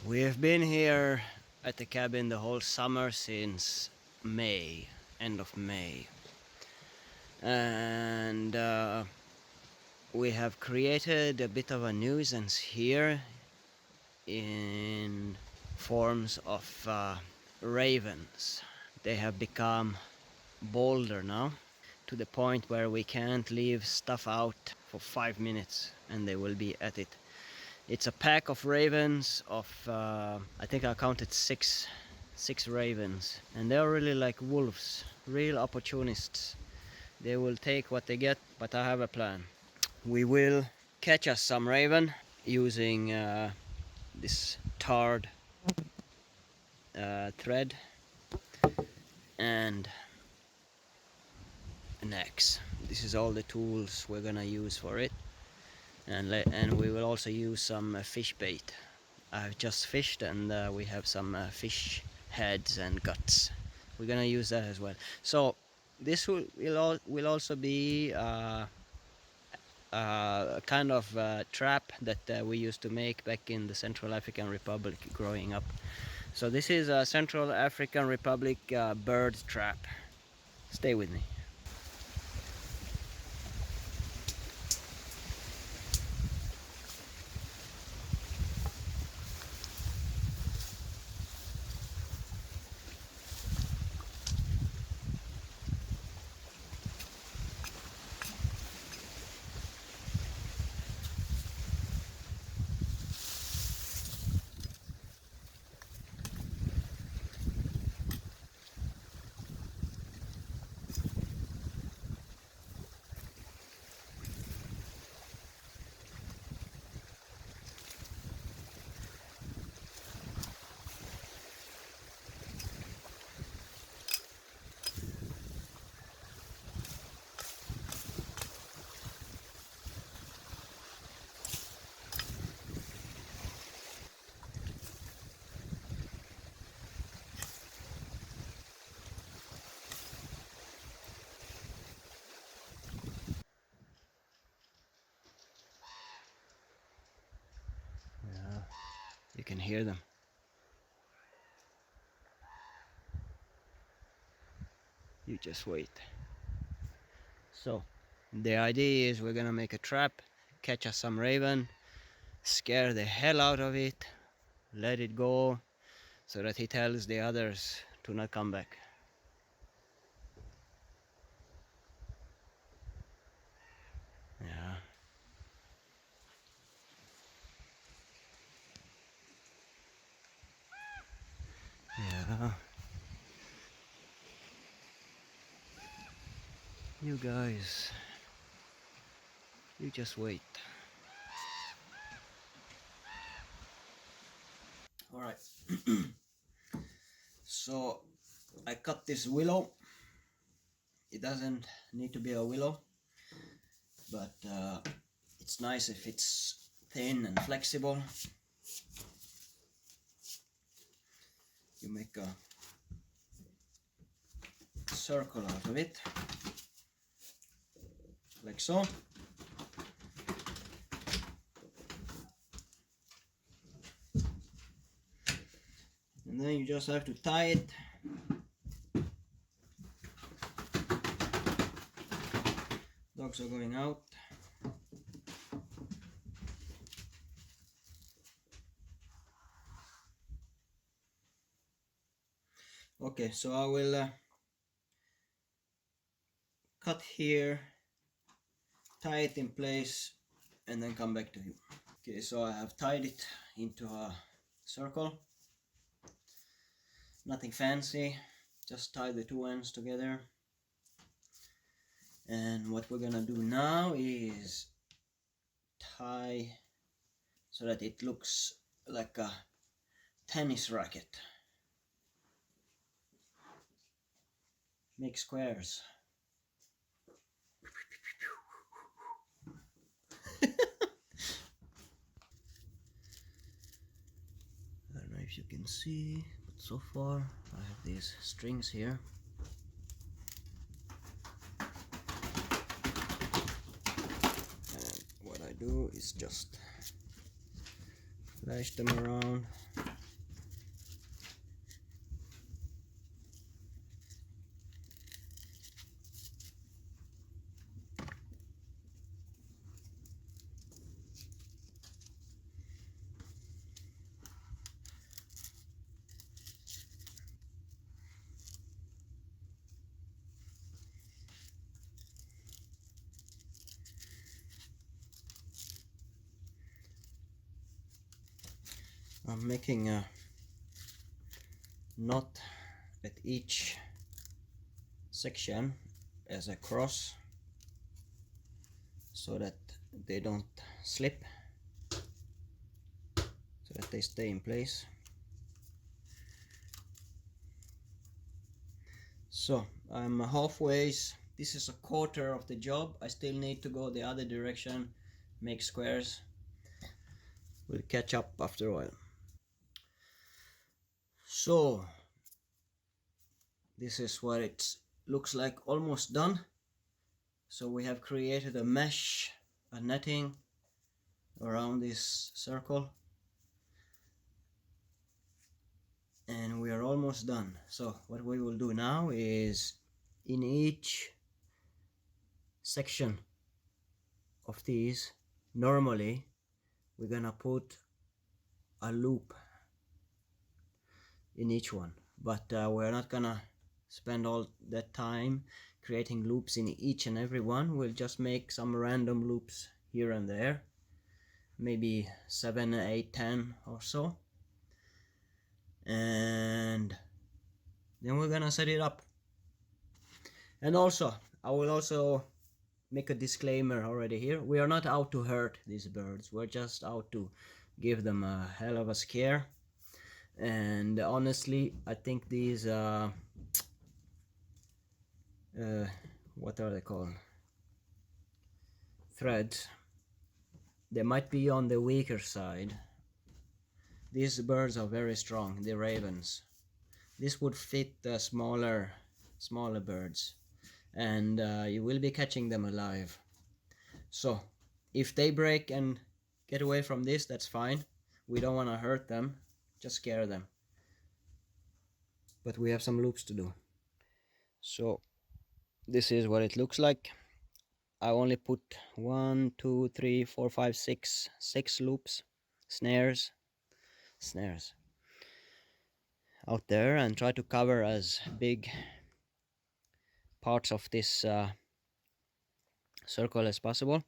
We have been here at the cabin the whole summer since May, end of May. And we have created a bit of a nuisance here in forms of ravens. They have become bolder now, to the point where we can't leave stuff out for 5 minutes and they will be at it. It's a pack of ravens of I think I counted six ravens, and they're really like wolves, real opportunists. They will take what they get, but I have a plan. We will catch us some raven using this tarred thread and an axe. This is all the tools we're gonna use for it, and we will also use some fish bait. I've just fished, and we have some fish heads and guts. We're gonna use that as well. So this will also be a kind of trap that we used to make back in the Central African Republic growing up. So this is a Central African Republic bird trap. Stay with me. Yeah, you can hear them. You just wait. So the idea is we're gonna make a trap, catch us some raven, scare the hell out of it, let it go, so that he tells the others to not come back. Yeah. Yeah. You guys, you just wait. Alright. So I cut this willow. It doesn't need to be a willow, but it's nice if it's thin and flexible. You make a circle out of it, like so. And then you just have to tie it. Dogs are going out. Okay, so I will cut here, tie it in place, and then come back to you. Okay, so I have tied it into a circle. Nothing fancy, just tie the two ends together. And what we're gonna do now is tie so that it looks like a tennis racket. Make squares. I don't know if you can see, but so far I have these strings here. And what I do is just flash them around I'm making a knot at each section as a cross so that they don't slip, so that they stay in place. So I'm halfway. This is a quarter of the job. I still need to go the other direction, make squares. We'll catch up after a while. So this is what it looks like, almost done. So we have created a mesh, a netting around this circle, and we are almost done. So what we will do now is, in each section of these, normally we're gonna put a loop in each one, but we're not gonna spend all that time creating loops in each and every one. We'll just make some random loops here and there, maybe 7, 8, 10 or so, and then we're gonna set it up. And also, I will also make a disclaimer already here. We are not out to hurt these birds. We're just out to give them a hell of a scare. And honestly, I think these what are they called? Threads. They might be on the weaker side. These birds are very strong, the ravens. This would fit the smaller birds, and you will be catching them alive. So if they break and get away from this, that's fine. We don't want to hurt them, just scare them. But we have some loops to do. So this is what it looks like. I only put 1, 2, 3, 4, 5, 6 loops, snares out there, and try to cover as big parts of this circle as possible.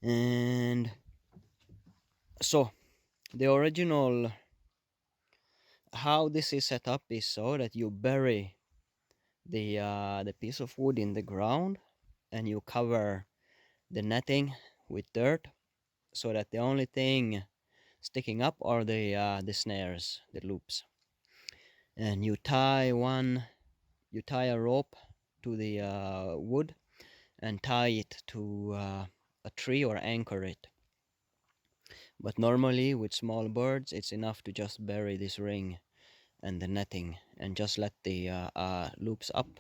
And so the original, how this is set up, is so that you bury the piece of wood in the ground, and you cover the netting with dirt, so that the only thing sticking up are the snares, the loops. And you tie a rope to the wood and tie it to a tree or anchor it. But normally with small birds, it's enough to just bury this ring and the netting and just let the loops up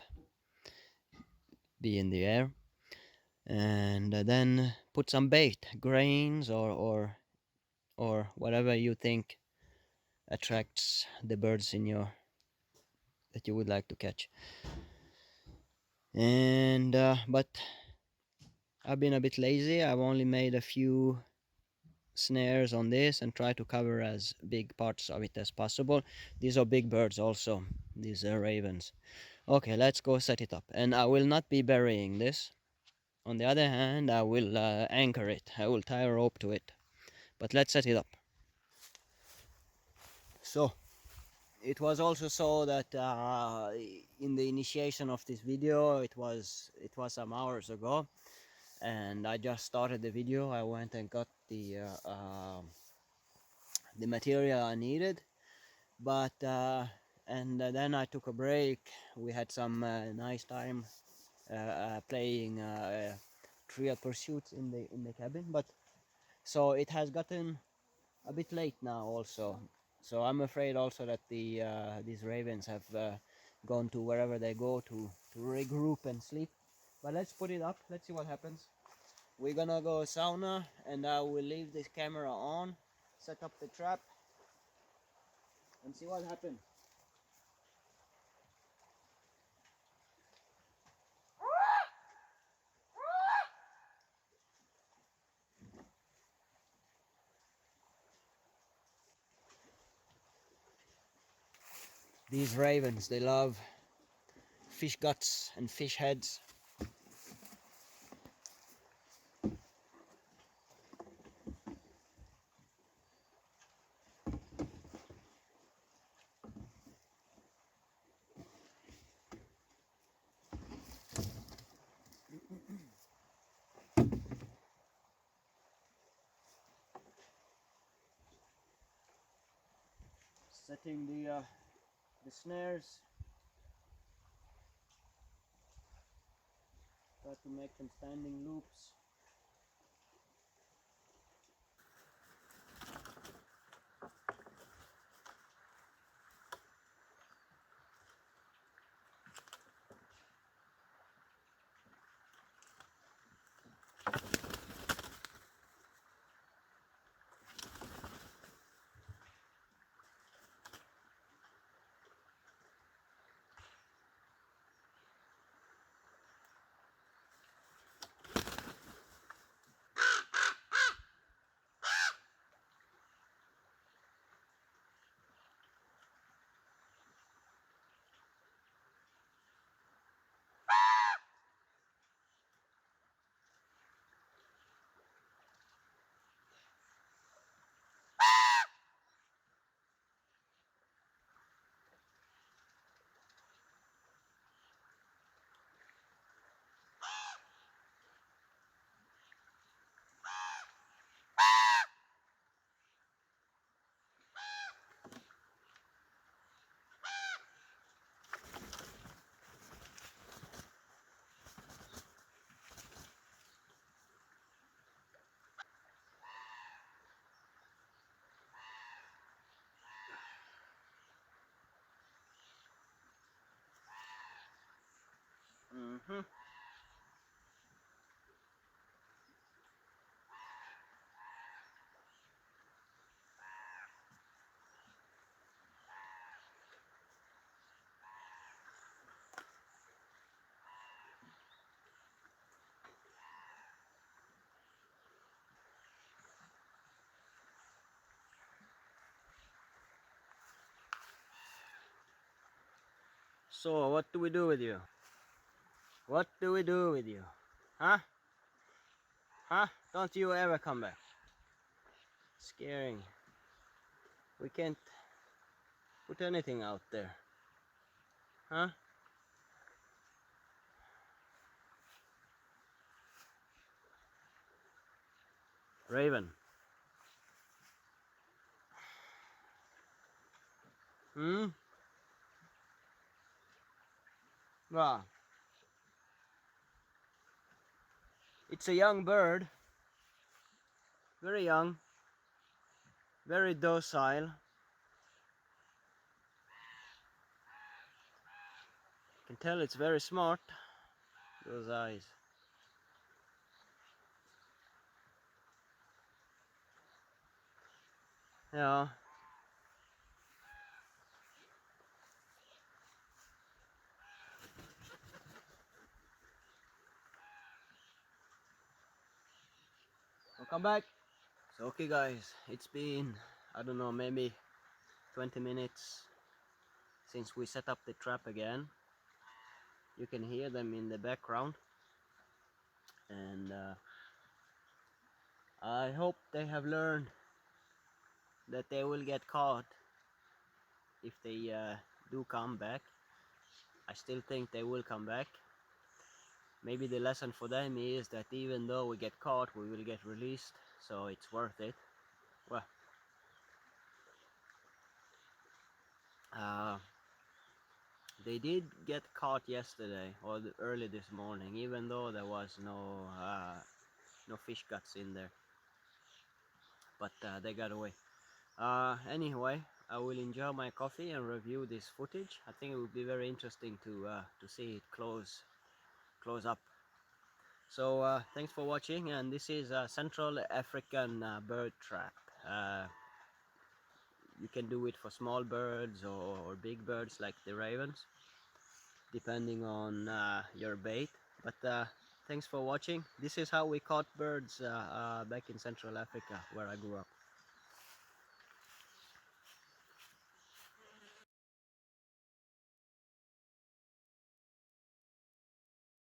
be in the air, and then put some bait, grains or whatever you think attracts the birds in your that you would like to catch. And but I've been a bit lazy. I've only made a few snares on this and try to cover as big parts of it as possible. These are big birds also, these are ravens. Okay, let's go set it up. And I will not be burying this. On the other hand, I will anchor it. I will tie a rope to it. But let's set it up. So it was also so that in the initiation of this video, it was some hours ago, and I just started the video. I went and got the material I needed, but and then I took a break. We had some nice time playing Trivial Pursuits in the cabin, but so it has gotten a bit late now also. So I'm afraid also that these ravens have gone to wherever they go to regroup and sleep. But let's put it up. Let's see what happens. We're gonna go sauna, and I will leave this camera on, set up the trap, and see what happens. These ravens, they love fish guts and fish heads. setting the snares. Try to make them standing loops. Mm-hmm. So, what do we do with you? What do we do with you? Huh? Huh? Don't you ever come back. Scaring. We can't put anything out there. Huh? Raven. Hmm? Well, it's a young bird. Very young. Very docile. You can tell it's very smart. Those eyes. Yeah. I'll come back. So okay guys, it's been, I don't know, maybe 20 minutes since we set up the trap again. You can hear them in the background, and I hope they have learned that they will get caught if they do come back. I still think they will come back. Maybe the lesson for them is that even though we get caught, we will get released, so it's worth it. Well, uh, they did get caught yesterday or early this morning, even though there was no fish guts in there, but they got away. Anyway, I will enjoy my coffee and review this footage. I think it would be very interesting to see it close up. So thanks for watching, and this is a Central African bird trap. You can do it for small birds or big birds like the ravens, depending on your bait. But thanks for watching. This is how we caught birds back in Central Africa, where I grew up.